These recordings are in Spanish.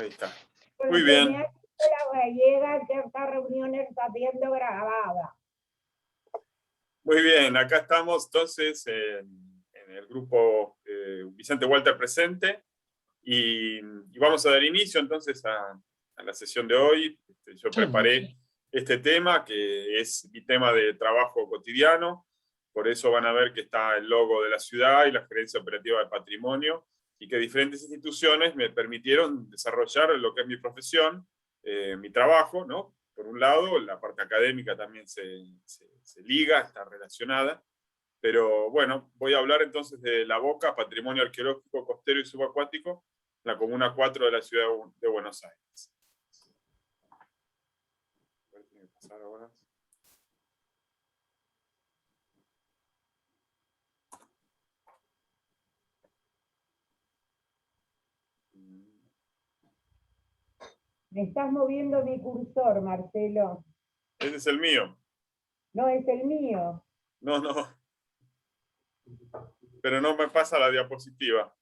Ahí está. Muy Porque bien. me ha dicho la gallega que esta reunión está siendo grabada. Muy bien, acá estamos entonces en el grupo Vicente Walter presente y vamos a dar inicio entonces a la sesión de hoy. Yo preparé este tema que es mi tema de trabajo cotidiano, por eso van a ver que está el logo de la ciudad y la gerencia operativa de patrimonio y que diferentes instituciones me permitieron desarrollar lo que es mi profesión, mi trabajo, ¿no? Por un lado, la parte académica también se liga, está relacionada, pero bueno, voy a hablar entonces de La Boca, Patrimonio Arqueológico Costero y Subacuático, en la Comuna 4 de la ciudad de Buenos Aires. A ver, tiene que pasar ahora. Me estás moviendo mi cursor, Marcelo. Ese es el mío. No es el mío. No, no. Pero no me pasa la diapositiva.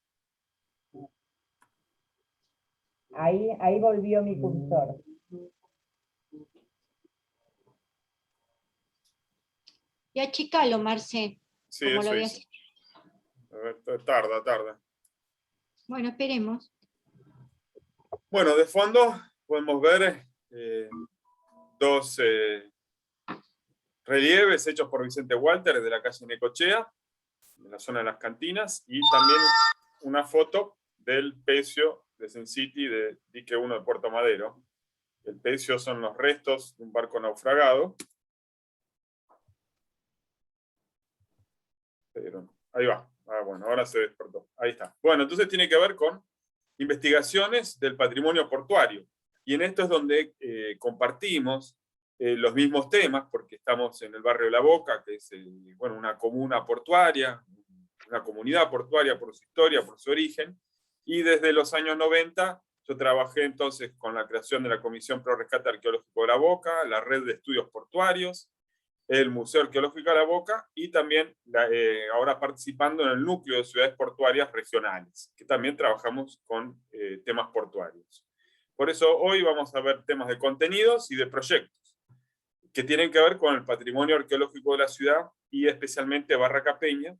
Ahí volvió mi cursor. Y achicalo, Marce. Sí, como eso lo hice. habías... A ver, tarda. Bueno, esperemos. Bueno, de fondo podemos ver dos relieves hechos por Vicente Walter de la calle Necochea, en la zona de las cantinas, y también una foto del pecio de Sin City de Dique 1 de Puerto Madero. El pecio son los restos de un barco naufragado. Pero, ahí va. Bueno, ahora se despertó. Ahí está. Bueno, entonces tiene que ver con investigaciones del patrimonio portuario. Y en esto es donde compartimos los mismos temas, porque estamos en el barrio de La Boca, que es bueno, una comuna portuaria, una comunidad portuaria por su historia, por su origen, y desde los años 90 yo trabajé entonces con la creación de la Comisión Pro Rescate Arqueológico de La Boca, la Red de Estudios Portuarios, el Museo Arqueológico de La Boca, y también ahora participando en el núcleo de ciudades portuarias regionales, que también trabajamos con temas portuarios. Por eso hoy vamos a ver temas de contenidos y de proyectos, que tienen que ver con el patrimonio arqueológico de la ciudad, y especialmente Barraca Peña,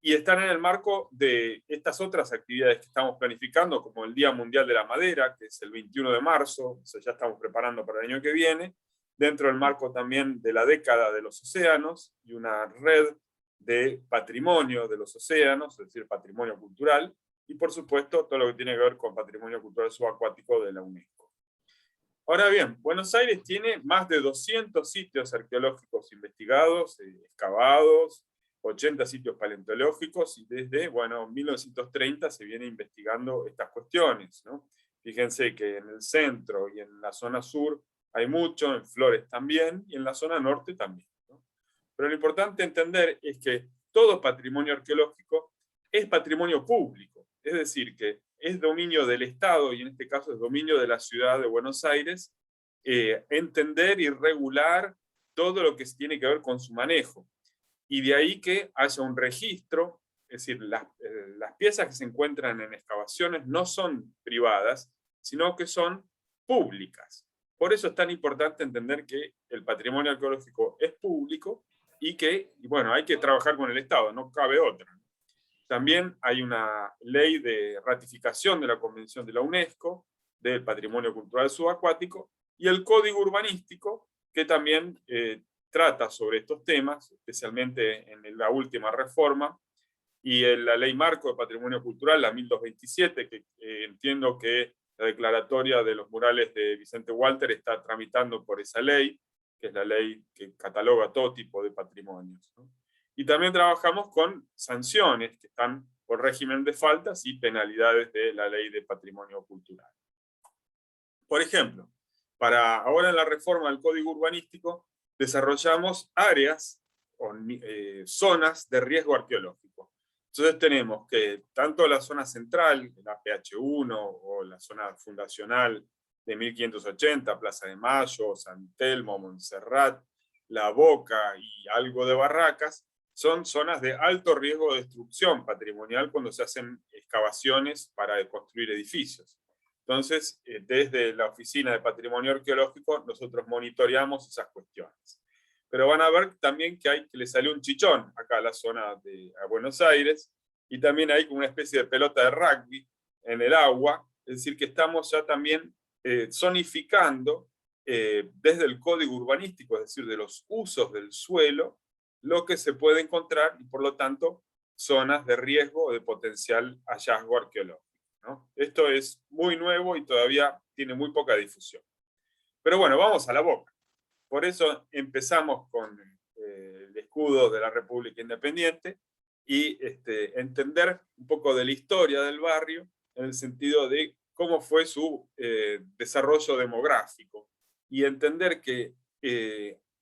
y están en el marco de estas otras actividades que estamos planificando, como el Día Mundial de la Madera, que es el 21 de marzo, o sea, ya estamos preparando para el año que viene, dentro del marco también de la década de los océanos, y una red de patrimonio de los océanos, es decir, patrimonio cultural, y por supuesto todo lo que tiene que ver con patrimonio cultural subacuático de la UNESCO. Ahora bien, Buenos Aires tiene más de 200 sitios arqueológicos investigados, excavados, 80 sitios paleontológicos, y desde 1930 se viene investigando estas cuestiones, ¿no? Fíjense que en el centro y en la zona sur hay mucho, en Flores también, y en la zona norte también, ¿no? Pero lo importante entender es que todo patrimonio arqueológico es patrimonio público, es decir, que es dominio del Estado, y en este caso es dominio de la ciudad de Buenos Aires, entender y regular todo lo que tiene que ver con su manejo. Y de ahí que haya un registro, es decir, las piezas que se encuentran en excavaciones no son privadas, sino que son públicas. Por eso es tan importante entender que el patrimonio arqueológico es público y que, bueno, hay que trabajar con el Estado, no cabe otra. También hay una ley de ratificación de la Convención de la UNESCO del Patrimonio Cultural Subacuático, y el Código Urbanístico, que también trata sobre estos temas, especialmente en la última reforma, y en la Ley Marco de Patrimonio Cultural, la 1227, que entiendo que la declaratoria de los murales de Vicente Walter está tramitando por esa ley, que es la ley que cataloga todo tipo de patrimonios, ¿no? Y también trabajamos con sanciones que están por régimen de faltas y penalidades de la Ley de Patrimonio Cultural. Por ejemplo, para ahora en la reforma del Código Urbanístico desarrollamos áreas o zonas de riesgo arqueológico. Entonces tenemos que tanto la zona central, la PH1 o la zona fundacional de 1580, Plaza de Mayo, San Telmo, Montserrat, La Boca y algo de Barracas, son zonas de alto riesgo de destrucción patrimonial cuando se hacen excavaciones para construir edificios. Entonces, desde la Oficina de Patrimonio Arqueológico, nosotros monitoreamos esas cuestiones. Pero van a ver también que le salió un chichón acá a la zona de Buenos Aires, y también hay como una especie de pelota de rugby en el agua, es decir, que estamos ya también zonificando desde el código urbanístico, es decir, de los usos del suelo, lo que se puede encontrar, y por lo tanto, zonas de riesgo o de potencial hallazgo arqueológico, ¿no? Esto es muy nuevo y todavía tiene muy poca difusión. Pero bueno, vamos a la boca. Por eso empezamos con el escudo de la República Independiente y entender un poco de la historia del barrio en el sentido de cómo fue su desarrollo demográfico y entender que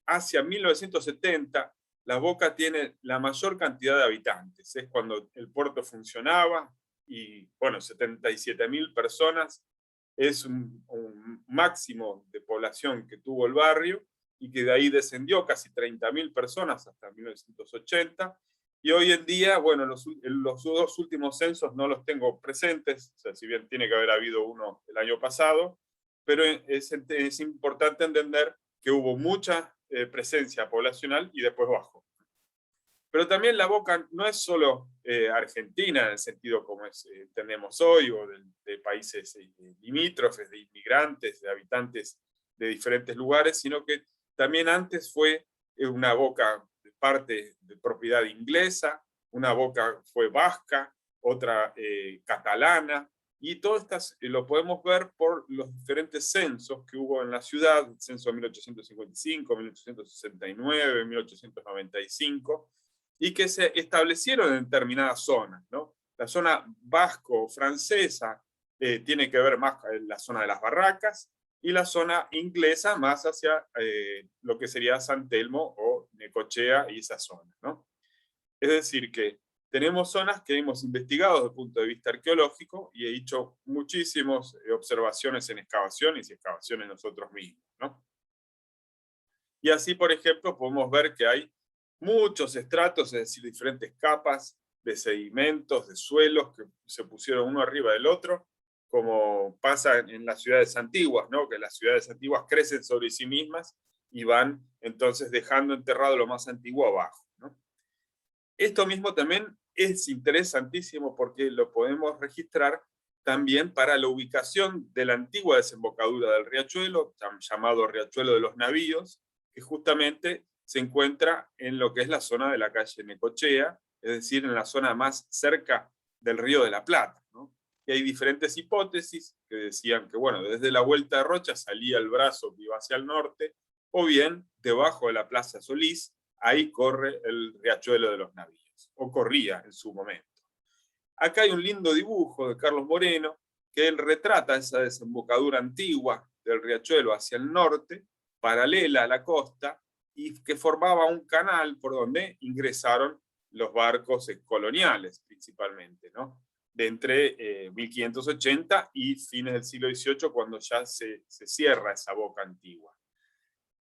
hacia 1970 La Boca tiene la mayor cantidad de habitantes. Es cuando el puerto funcionaba y, bueno, 77.000 personas es un máximo de población que tuvo el barrio, y que de ahí descendió casi 30.000 personas hasta 1980, y hoy en día, bueno, los dos últimos censos no los tengo presentes, o sea, si bien tiene que haber habido uno el año pasado, pero es importante entender que hubo mucha presencia poblacional y después bajó. Pero también La Boca no es solo Argentina, en el sentido como entendemos hoy, o de países limítrofes, de inmigrantes, de habitantes de diferentes lugares, sino que también antes fue una Boca de parte de propiedad inglesa, una Boca fue vasca, otra catalana, y todo esto lo podemos ver por los diferentes censos que hubo en la ciudad, el censo de 1855, 1869, 1895, y que se establecieron en determinadas zonas, ¿no? La zona vasco-francesa tiene que ver más con la zona de las barracas, y la zona inglesa más hacia lo que sería San Telmo o Necochea y esa zona, ¿no? Es decir, que tenemos zonas que hemos investigado desde el punto de vista arqueológico y he hecho muchísimas observaciones en excavaciones y excavaciones nosotros mismos, ¿no? Y así, por ejemplo, podemos ver que hay muchos estratos, es decir, diferentes capas de sedimentos, de suelos que se pusieron uno arriba del otro, como pasa en las ciudades antiguas, ¿no? Que las ciudades antiguas crecen sobre sí mismas y van entonces dejando enterrado lo más antiguo abajo, ¿no? Esto mismo también es interesantísimo porque lo podemos registrar también para la ubicación de la antigua desembocadura del riachuelo, llamado Riachuelo de los Navíos, que justamente se encuentra en lo que es la zona de la calle Necochea, es decir, en la zona más cerca del Río de la Plata, ¿no? Y hay diferentes hipótesis que decían que, bueno, desde la Vuelta de Rocha salía el brazo que iba hacia el norte, o bien debajo de la Plaza Solís, ahí corre el Riachuelo de los Navíos, o corría en su momento. Acá hay un lindo dibujo de Carlos Moreno, que él retrata esa desembocadura antigua del riachuelo hacia el norte, paralela a la costa, y que formaba un canal por donde ingresaron los barcos coloniales, principalmente, ¿no? De entre 1580 y fines del siglo XVIII, cuando ya se cierra esa boca antigua.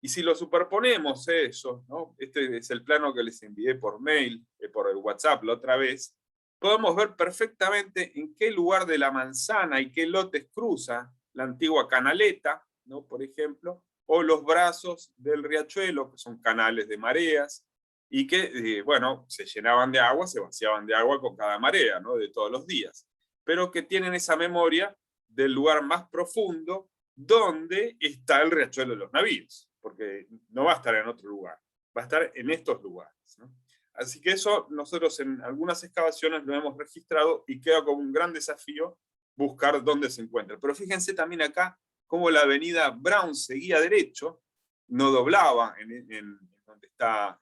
Y si lo superponemos eso, ¿no? Este es el plano que les envié por mail, por el WhatsApp la otra vez, podemos ver perfectamente en qué lugar de la manzana y qué lotes cruza la antigua canaleta, ¿no? Por ejemplo, o los brazos del riachuelo, que son canales de mareas, y que, bueno, se llenaban de agua, se vaciaban de agua con cada marea, ¿no? De todos los días, pero que tienen esa memoria del lugar más profundo donde está el riachuelo de los navíos, porque no va a estar en otro lugar, va a estar en estos lugares, ¿no? Así que eso nosotros en algunas excavaciones lo hemos registrado y queda como un gran desafío buscar dónde se encuentra. Pero fíjense también acá cómo la avenida Brown seguía derecho, no doblaba en donde está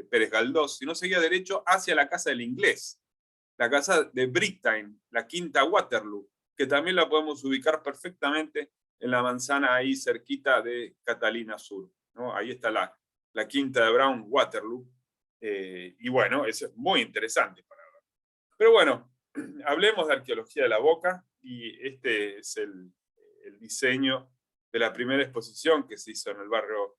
Pérez Galdós, sino seguía derecho hacia la casa del Inglés, la casa de Bricktime, la quinta Waterloo, que también la podemos ubicar perfectamente en la manzana ahí cerquita de Catalina Sur, ¿no? Ahí está la quinta de Brown, Waterloo. Y bueno, eso es muy interesante para ver. Pero bueno, hablemos de arqueología de La Boca, y este es el diseño de la primera exposición que se hizo en el barrio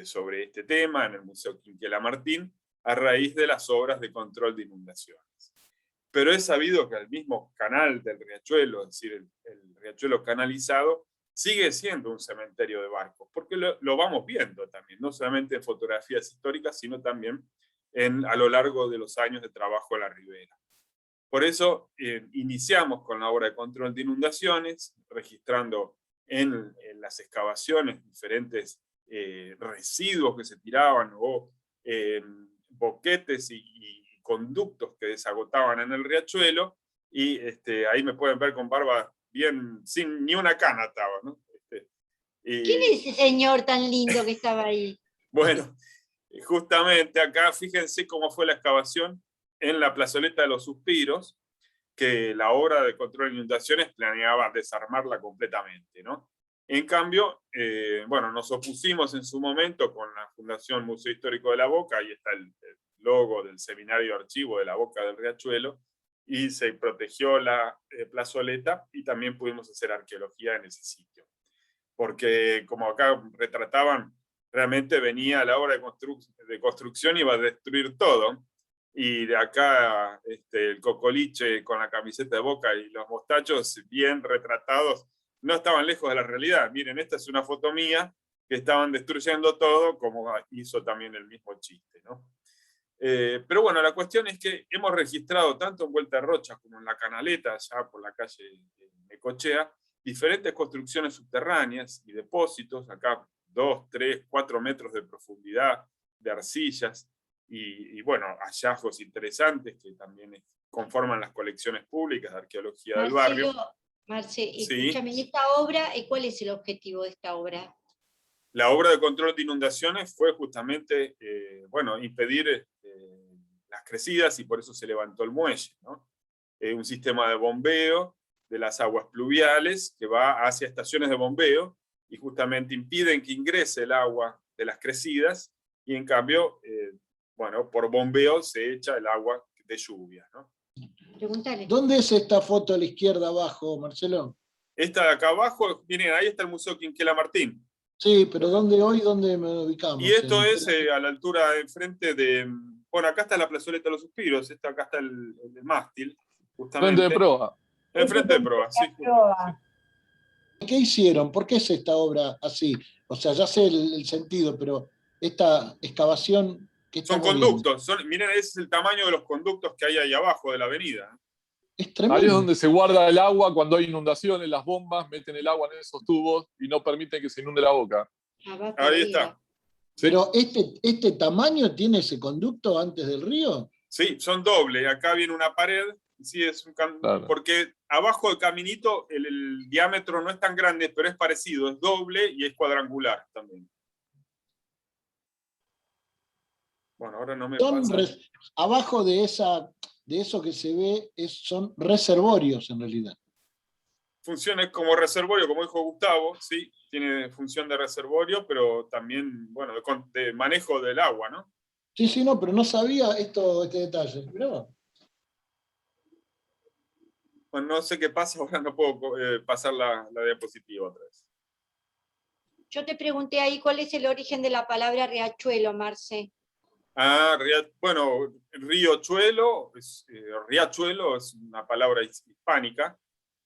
sobre este tema, en el Museo Quinquela Martín, a raíz de las obras de control de inundaciones. pero es sabido que el mismo canal del riachuelo, es decir, el riachuelo canalizado, sigue siendo un cementerio de barcos, porque lo vamos viendo también, no solamente en fotografías históricas, sino también a lo largo de los años de trabajo en la ribera. Por eso iniciamos con la obra de control de inundaciones, registrando en las excavaciones diferentes residuos que se tiraban o boquetes y conductos que desagotaban en el riachuelo, y ahí me pueden ver con barba bien, sin ni una cana estaba, ¿no? ¿Quién es ese señor tan lindo que estaba ahí? Bueno, justamente acá, fíjense cómo fue la excavación en la plazoleta de los Suspiros, que la obra de control de inundaciones planeaba desarmarla completamente, ¿no? En cambio, bueno, nos opusimos en su momento con la Fundación Museo Histórico de la Boca, ahí está el logo del Seminario Archivo de la Boca del Riachuelo, y se protegió la plazoleta, y también pudimos hacer arqueología en ese sitio. Porque como acá retrataban, realmente venía la obra de construcción y iba a destruir todo, y de acá el cocoliche con la camiseta de Boca y los mostachos bien retratados no estaban lejos de la realidad. Miren, esta es una foto mía, que estaban destruyendo todo, como hizo también el mismo chiste, ¿no? Pero bueno, la cuestión es que hemos registrado tanto en Vuelta a Rocha como en La Canaleta, allá por la calle Necochea, diferentes construcciones subterráneas y depósitos, acá 2, 3, 4 metros de profundidad, de arcillas, y bueno, hallazgos interesantes que también conforman las colecciones públicas de arqueología del barrio. Marce, Sí. escúchame, ¿y esta obra, cuál es el objetivo de esta obra? La obra de control de inundaciones fue justamente, bueno, impedir las crecidas, y por eso se levantó el muelle, ¿no? Un sistema de bombeo de las aguas pluviales que va hacia estaciones de bombeo, y justamente impiden que ingrese el agua de las crecidas, y en cambio, bueno, por bombeo se echa el agua de lluvia, ¿no? Preguntale. ¿Dónde es esta foto a la izquierda abajo, Marcelo? Esta de acá abajo, miren, ahí está el Museo Quinquela Martín. Sí, pero ¿dónde me ubicamos? Y esto es a la altura enfrente de... Bueno, acá está la plazoleta de los Suspiros, acá está el mástil, justamente. Frente de proa. Enfrente de proa, sí. ¿Qué hicieron? ¿Por qué es esta obra así? O sea, ya sé el sentido, pero esta excavación... Son conductos, miren, ese es el tamaño de los conductos que hay ahí abajo de la avenida. Es tremendo. Ahí es donde se guarda el agua cuando hay inundaciones, las bombas meten el agua en esos tubos y no permiten que se inunde la boca. Ahí está. ¿Sí? Pero este tamaño tiene ese conducto antes del río. Sí, son doble. Acá viene una pared, sí, es claro. Porque abajo del caminito el diámetro no es tan grande, pero es parecido, es doble y es cuadrangular también. Bueno, ahora no me pasa. Abajo de eso que se ve son reservorios en realidad. Funciona como reservorio, como dijo Gustavo, sí, tiene función de reservorio, pero también, bueno, de manejo del agua, ¿no? Sí, no, pero no sabía este detalle. Mirá. Bueno, no sé qué pasa, ahora no puedo pasar la diapositiva otra vez. Yo te pregunté ahí cuál es el origen de la palabra riachuelo, Marce. Bueno, riachuelo es una palabra hispánica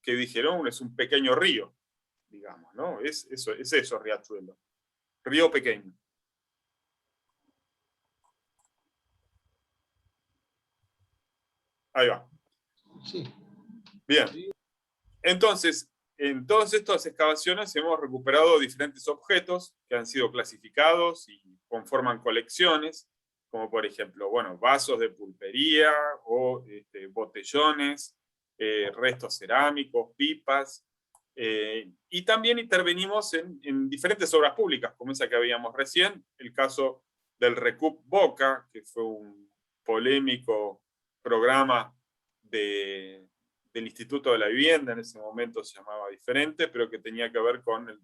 que dijeron es un pequeño río, digamos, ¿no? Es eso, riachuelo. Río pequeño. Ahí va. Sí. Bien. Entonces, en todas estas excavaciones hemos recuperado diferentes objetos que han sido clasificados y conforman colecciones, como por ejemplo, bueno, vasos de pulpería o botellones, restos cerámicos, pipas, y también intervenimos en diferentes obras públicas, como esa que habíamos recién, el caso del Recup Boca, que fue un polémico programa del Instituto de la Vivienda, en ese momento se llamaba diferente, pero que tenía que ver con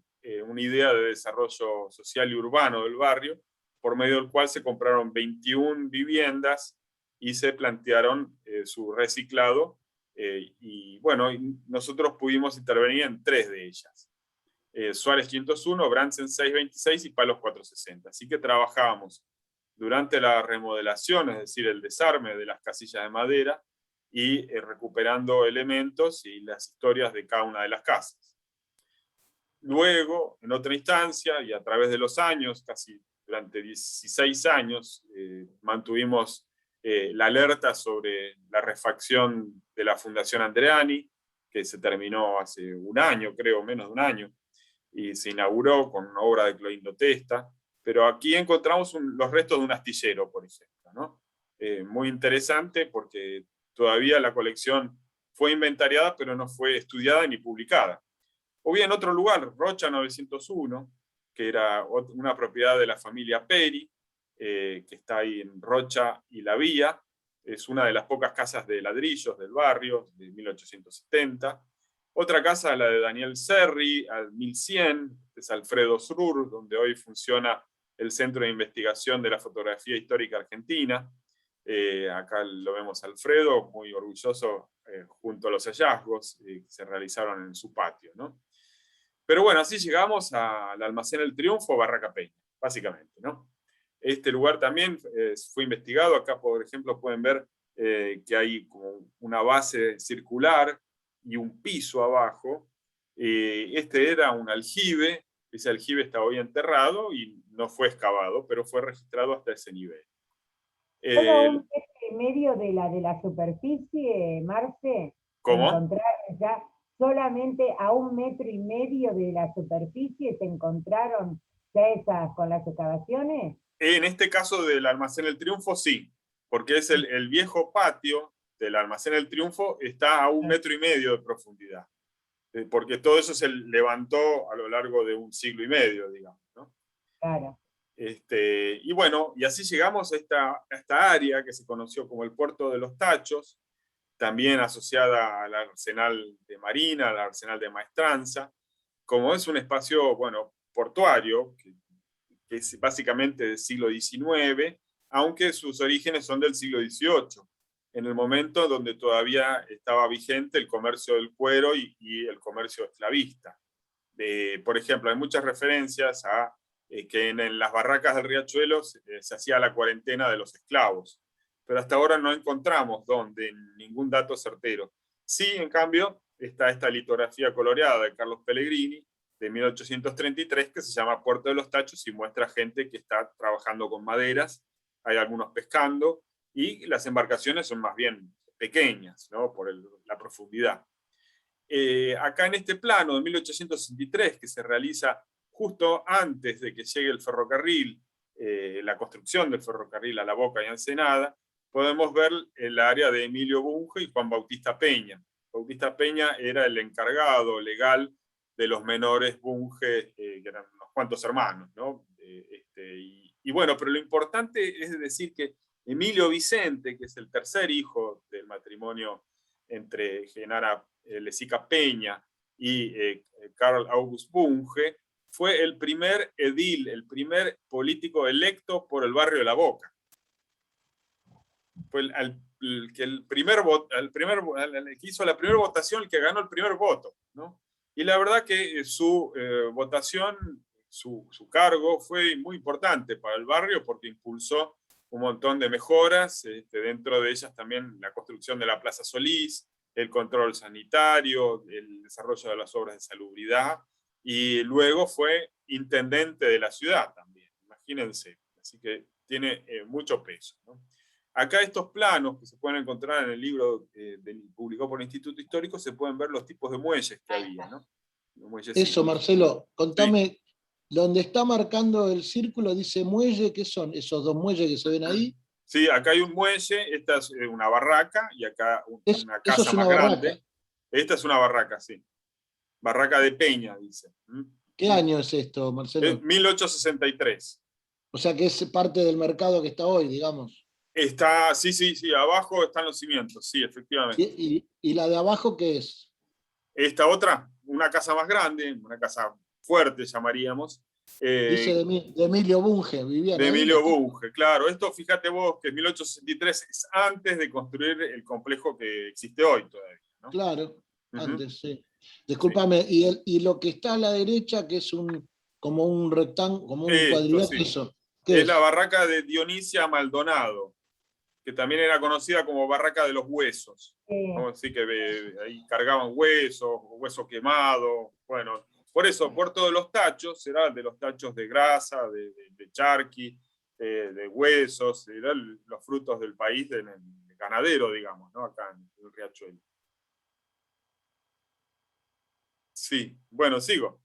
una idea de desarrollo social y urbano del barrio, por medio del cual se compraron 21 viviendas y se plantearon su reciclado, y bueno, nosotros pudimos intervenir en 3 de ellas. Suárez 501, Bransen 626 y Palos 460. Así que trabajábamos durante la remodelación, es decir, el desarme de las casillas de madera, y recuperando elementos y las historias de cada una de las casas. Luego, en otra instancia, y a través de los años, casi durante 16 años, mantuvimos la alerta sobre la refacción de la Fundación Andreani, que se terminó hace un año, creo, menos de un año, y se inauguró con una obra de Cloindo Testa, pero aquí encontramos los restos de un astillero, por ejemplo, ¿no? Muy interesante porque todavía la colección fue inventariada, pero no fue estudiada ni publicada. O bien otro lugar, Rocha 901, que era una propiedad de la familia Peri, que está ahí en Rocha y La Vía. Es una de las pocas casas de ladrillos del barrio, de 1870. Otra casa, la de Daniel Serri, al 1100, es Alfredo Srur, donde hoy funciona el Centro de Investigación de la Fotografía Histórica Argentina. Acá lo vemos a Alfredo, muy orgulloso junto a los hallazgos que se realizaron en su patio, ¿no? Pero bueno, así llegamos al Almacén El Triunfo, Barraca Peña, básicamente, ¿no? Este lugar también fue investigado. Acá, por ejemplo, pueden ver que hay como una base circular y un piso abajo. Este era un aljibe. Ese aljibe está hoy enterrado y no fue excavado, pero fue registrado hasta ese nivel. ¿Solo un metro y medio de la superficie, Marce? ¿Cómo? Encontraron ya solamente a 1,5 metros de la superficie se encontraron ya esas con las excavaciones. En este caso del Almacén El Triunfo, sí, porque es el viejo patio del Almacén El Triunfo, está a 1,5 metros de profundidad, porque todo eso se levantó a lo largo de 1,5 siglos, digamos, ¿no? Claro. Y bueno, y así llegamos a esta área que se conoció como el Puerto de los Tachos, también asociada al Arsenal de Marina, al Arsenal de Maestranza, como es un espacio, bueno, portuario, que es básicamente del siglo XIX, aunque sus orígenes son del siglo XVIII, en el momento donde todavía estaba vigente el comercio del cuero y el comercio esclavista. Por ejemplo, hay muchas referencias a que en las barracas del Riachuelo se hacía la cuarentena de los esclavos, pero hasta ahora no encontramos ningún dato certero. Sí, en cambio, está esta litografía coloreada de Carlos Pellegrini, de 1833, que se llama Puerto de los Tachos y muestra gente que está trabajando con maderas, hay algunos pescando, y las embarcaciones son más bien pequeñas, ¿no? Por la profundidad. Acá en este plano de 1863, que se realiza justo antes de que llegue el ferrocarril, la construcción del ferrocarril a La Boca y a Ensenada, podemos ver el área de Emilio Bunge y Juan Bautista Peña. Bautista Peña era el encargado legal de los menores Bunge, que eran unos cuantos hermanos, ¿no? Y bueno, pero lo importante es decir que Emilio Vicente, que es el tercer hijo del matrimonio entre Genara Lezica Peña y Carl August Bunge, fue el primer edil, el primer político electo por el barrio de La Boca. Fue el que hizo la primera votación, el que ganó el primer voto, ¿no? Y la verdad que su votación, su cargo fue muy importante para el barrio porque impulsó un montón de mejoras, dentro de ellas también la construcción de la Plaza Solís, el control sanitario, el desarrollo de las obras de salubridad, y luego fue intendente de la ciudad también, imagínense. Así que tiene mucho peso, ¿no? Acá estos planos que se pueden encontrar en el libro publicado por el Instituto Histórico, se pueden ver los tipos de muelles que había, ¿no? Eso, Marcelo, contame, sí. Donde está marcando el círculo dice muelle, ¿qué son esos 2 muelles que se ven ahí? Sí, acá hay un muelle, esta es una barraca, y acá una casa es una más barraca. grande. Esta es una barraca, sí. Barraca de Peña, dice. ¿Qué año es esto, Marcelo? Es 1863. O sea que es parte del mercado que está hoy, digamos. Está, sí, abajo están los cimientos, sí, efectivamente. ¿Y la de abajo qué es? Esta otra, una casa más grande, una casa fuerte llamaríamos. Dice de Emilio Bunge, vivía de Emilio Bunge, claro. Esto, fíjate vos, que 1863 es antes de construir el complejo que existe hoy todavía, ¿no? Claro, antes, sí. Discúlpame, sí. Y lo que está a la derecha, que es como un rectángulo, como un cuadrilátero, sí. eso. Es la barraca de Dionisia Maldonado. que también era conocida como Barraca de los Huesos, ¿no? Así que ahí cargaban huesos, hueso quemado, bueno, por eso, por todos los tachos, eran de los tachos de grasa, de charqui, de huesos, eran los frutos del país, del ganadero, digamos, ¿no? Acá en el Riachuelo. Sí, bueno, sigo.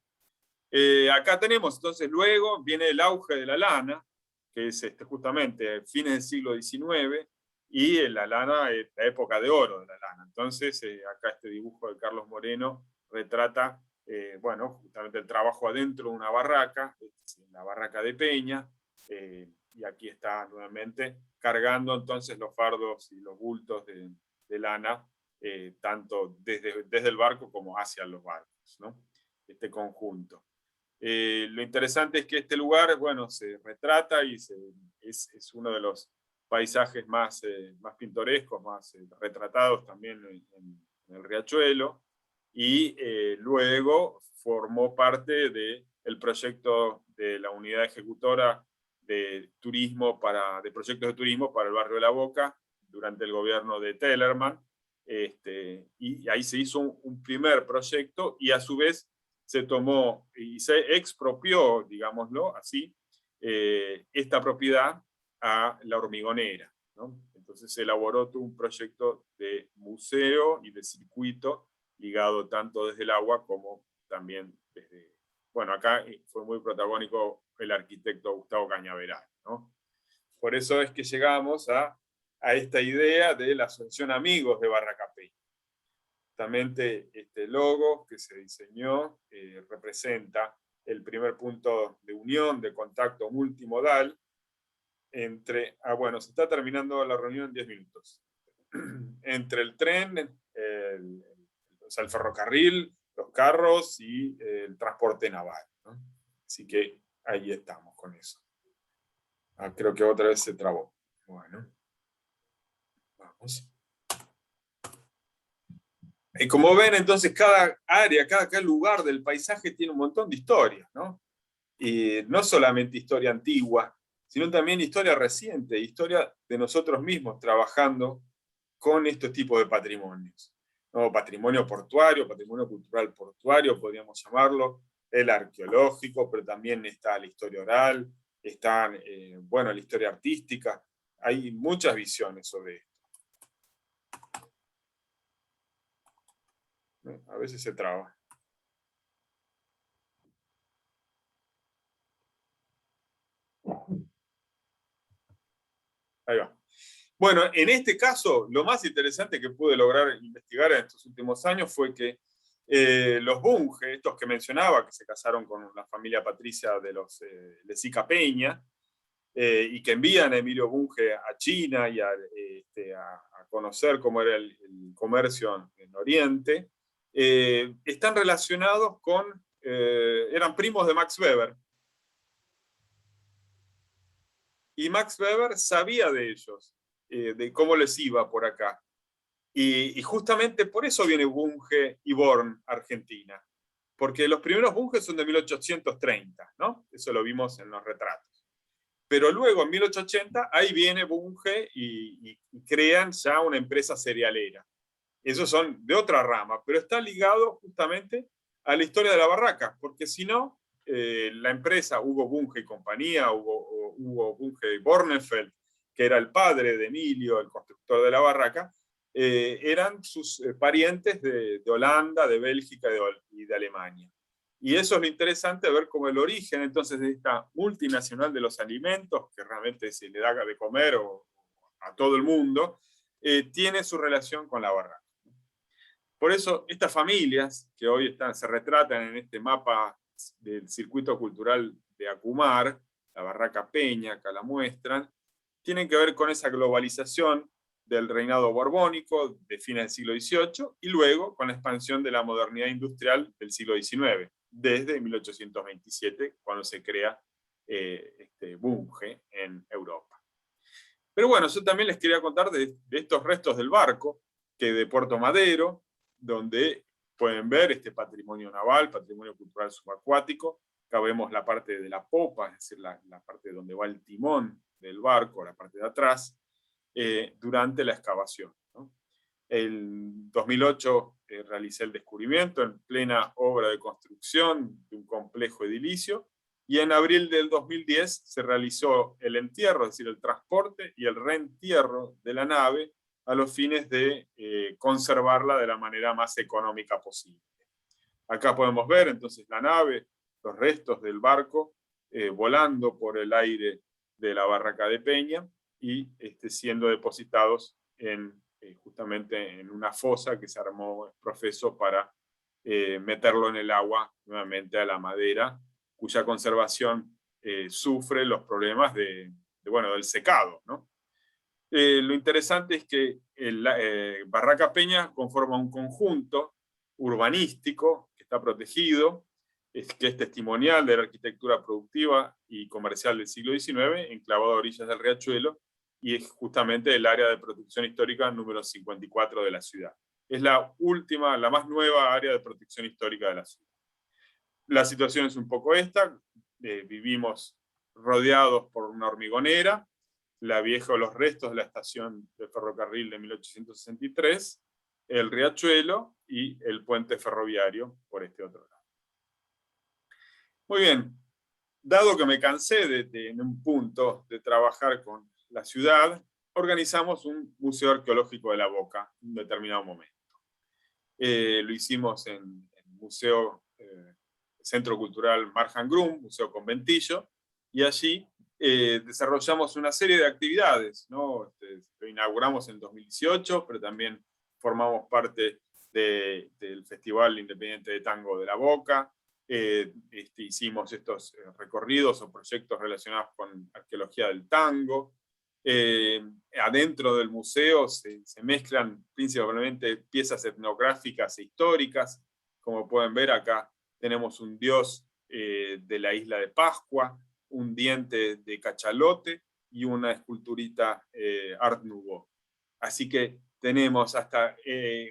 Acá tenemos, entonces, luego viene el auge de la lana, que es justamente fines del siglo XIX, y la lana es la época de oro de la lana. Entonces, acá este dibujo de Carlos Moreno retrata, bueno, justamente el trabajo adentro de una barraca, la barraca de Peña, y aquí está nuevamente cargando entonces los fardos y los bultos de lana, tanto desde el barco como hacia los barcos, ¿no? Este conjunto. Lo interesante es que este lugar, bueno, se retrata y es uno de los paisajes más pintorescos, más retratados también en el Riachuelo, y luego formó parte del proyecto de la unidad ejecutora de proyectos de turismo para el barrio de La Boca durante el gobierno de Tellerman, y ahí se hizo un primer proyecto, y a su vez se tomó y se expropió, digámoslo así, esta propiedad a La Hormigonera, ¿no? Entonces se elaboró todo un proyecto de museo y de circuito ligado tanto desde el agua como también desde... Bueno, acá fue muy protagónico el arquitecto Gustavo Cañaveral, ¿no? Por eso es que llegamos a esta idea de la Asociación Amigos de Barraca Peña. Justamente este logo que se diseñó representa el primer punto de unión, de contacto multimodal entre... bueno, se está terminando la reunión en 10 minutos. Entre el tren, o sea, el ferrocarril, los carros y el transporte naval, ¿no? Así que ahí estamos con eso. Creo que otra vez se trabó. Bueno, vamos. Y como ven, entonces, cada área, cada lugar del paisaje tiene un montón de historias, ¿no? Y no solamente historia antigua, sino también historia reciente, historia de nosotros mismos trabajando con estos tipos de patrimonios, ¿no? Patrimonio portuario, patrimonio cultural portuario, podríamos llamarlo, el arqueológico, pero también está la historia oral, está, bueno, la historia artística. Hay muchas visiones sobre esto. A veces se traba. Ahí va. Bueno, en este caso, lo más interesante que pude lograr investigar en estos últimos años fue que los Bunge, estos que mencionaba, que se casaron con la familia patricia de los Lezica Peña, y que envían a Emilio Bunge a China y a conocer cómo era el comercio en Oriente, están relacionados con, eran primos de Max Weber. Y Max Weber sabía de ellos, de cómo les iba por acá. Y justamente por eso viene Bunge y Born a Argentina. Porque los primeros Bunge son de 1830, ¿no? Eso lo vimos en los retratos. Pero luego, en 1880, ahí viene Bunge y crean ya una empresa cerealera. Esos son de otra rama, pero está ligado justamente a la historia de la barraca, porque si no, la empresa Hugo Bunge y compañía, Hugo Bunge y Bornefeld, que era el padre de Emilio, el constructor de la barraca, eran sus parientes de Holanda, de Bélgica y de Alemania. Y eso es lo interesante, ver cómo el origen entonces de esta multinacional de los alimentos, que realmente se le da de comer a todo el mundo, tiene su relación con la barraca. Por eso estas familias que hoy se retratan en este mapa del circuito cultural de Acumar, la Barraca Peña, acá la muestran, tienen que ver con esa globalización del reinado borbónico de fines del siglo XVIII y luego con la expansión de la modernidad industrial del siglo XIX, desde 1827, cuando se crea este Bunge en Europa. Pero bueno, yo también les quería contar de estos restos del barco, que de Puerto Madero, donde pueden ver este patrimonio naval, patrimonio cultural subacuático. Acá vemos la parte de la popa, es decir, la parte donde va el timón del barco, la parte de atrás. durante la excavación, ¿no? En 2008 realicé el descubrimiento en plena obra de construcción de un complejo edilicio, y en abril del 2010 se realizó el entierro, es decir, el transporte y el reentierro de la nave a los fines de conservarla de la manera más económica posible. Acá podemos ver entonces la nave, los restos del barco volando por el aire de la barraca de Peña y siendo depositados justamente en una fosa que se armó profeso para meterlo en el agua nuevamente a la madera, cuya conservación sufre los problemas del secado, ¿no? Lo interesante es que Barraca Peña conforma un conjunto urbanístico que está protegido, que es testimonial de la arquitectura productiva y comercial del siglo XIX, enclavado a orillas del riachuelo, y es justamente el área de protección histórica número 54 de la ciudad. Es la última, la más nueva área de protección histórica de la ciudad. La situación es un poco esta: vivimos rodeados por una hormigonera, los restos de la estación de ferrocarril de 1863, el riachuelo y el puente ferroviario por este otro lado. Muy bien, dado que me cansé en un punto de trabajar con la ciudad, organizamos un museo arqueológico de la Boca en un determinado momento. Lo hicimos en el Museo Centro Cultural Marjan Grum, Museo Conventillo, y allí desarrollamos una serie de actividades, ¿no? Lo inauguramos en 2018, pero también formamos parte del Festival Independiente de Tango de la Boca. Hicimos estos recorridos o proyectos relacionados con arqueología del tango. Adentro del museo se mezclan principalmente piezas etnográficas e históricas. Como pueden ver, acá tenemos un dios de la isla de Pascua, un diente de cachalote y una esculturita Art Nouveau. Así que tenemos hasta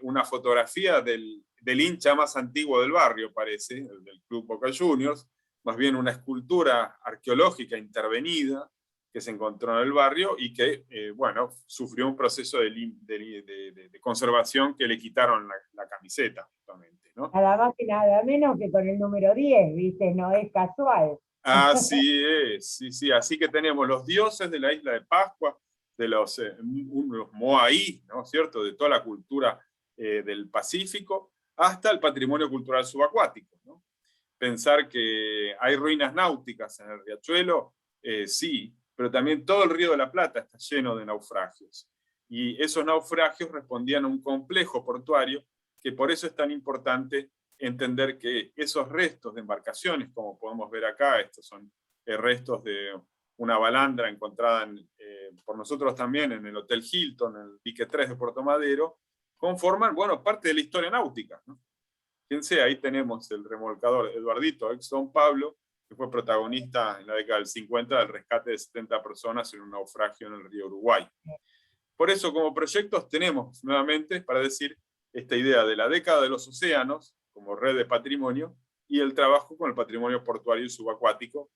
una fotografía del hincha más antiguo del barrio, parece, del Club Boca Juniors, más bien una escultura arqueológica intervenida que se encontró en el barrio y que, sufrió un proceso de conservación que le quitaron la camiseta, justamente, ¿no? Nada más que nada menos que con el número 10, ¿viste? No es casual. Así es, sí. Así que tenemos los dioses de la isla de Pascua, de los moaí, ¿no es cierto?, de toda la cultura del Pacífico, hasta el patrimonio cultural subacuático, ¿no? Pensar que hay ruinas náuticas en el riachuelo, sí, pero también todo el Río de la Plata está lleno de naufragios. Y esos naufragios respondían a un complejo portuario, que por eso es tan importante entender que esos restos de embarcaciones, como podemos ver acá, estos son restos de una balandra encontrada por nosotros también en el Hotel Hilton, en el Dique 3 de Puerto Madero, conforman, parte de la historia náutica, ¿no? Fíjense, ahí tenemos el remolcador Eduardito, ex Don Pablo, que fue protagonista en la década del 50 del rescate de 70 personas en un naufragio en el río Uruguay. Por eso, como proyectos, tenemos nuevamente, para decir, esta idea de la década de los océanos, como red de patrimonio, y el trabajo con el patrimonio portuario y subacuático,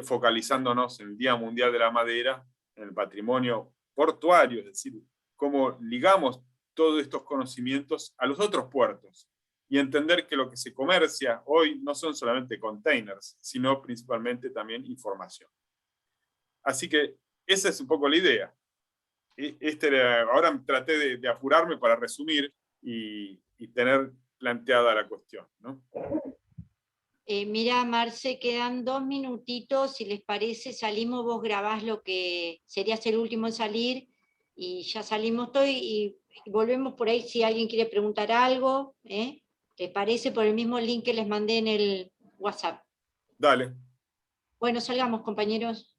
focalizándonos en el Día Mundial de la Madera, en el patrimonio portuario, es decir, cómo ligamos todos estos conocimientos a los otros puertos, y entender que lo que se comercia hoy no son solamente containers, sino principalmente también información. Así que esa es un poco la idea. Ahora traté de apurarme para resumir y tener planteada la cuestión, ¿no? Mira, Marce, quedan 2 minutitos, si les parece, salimos, vos grabás lo que serías el último en salir, y ya salimos todos y volvemos por ahí si alguien quiere preguntar algo, ¿les parece? Por el mismo link que les mandé en el WhatsApp. Dale. Bueno, salgamos, compañeros.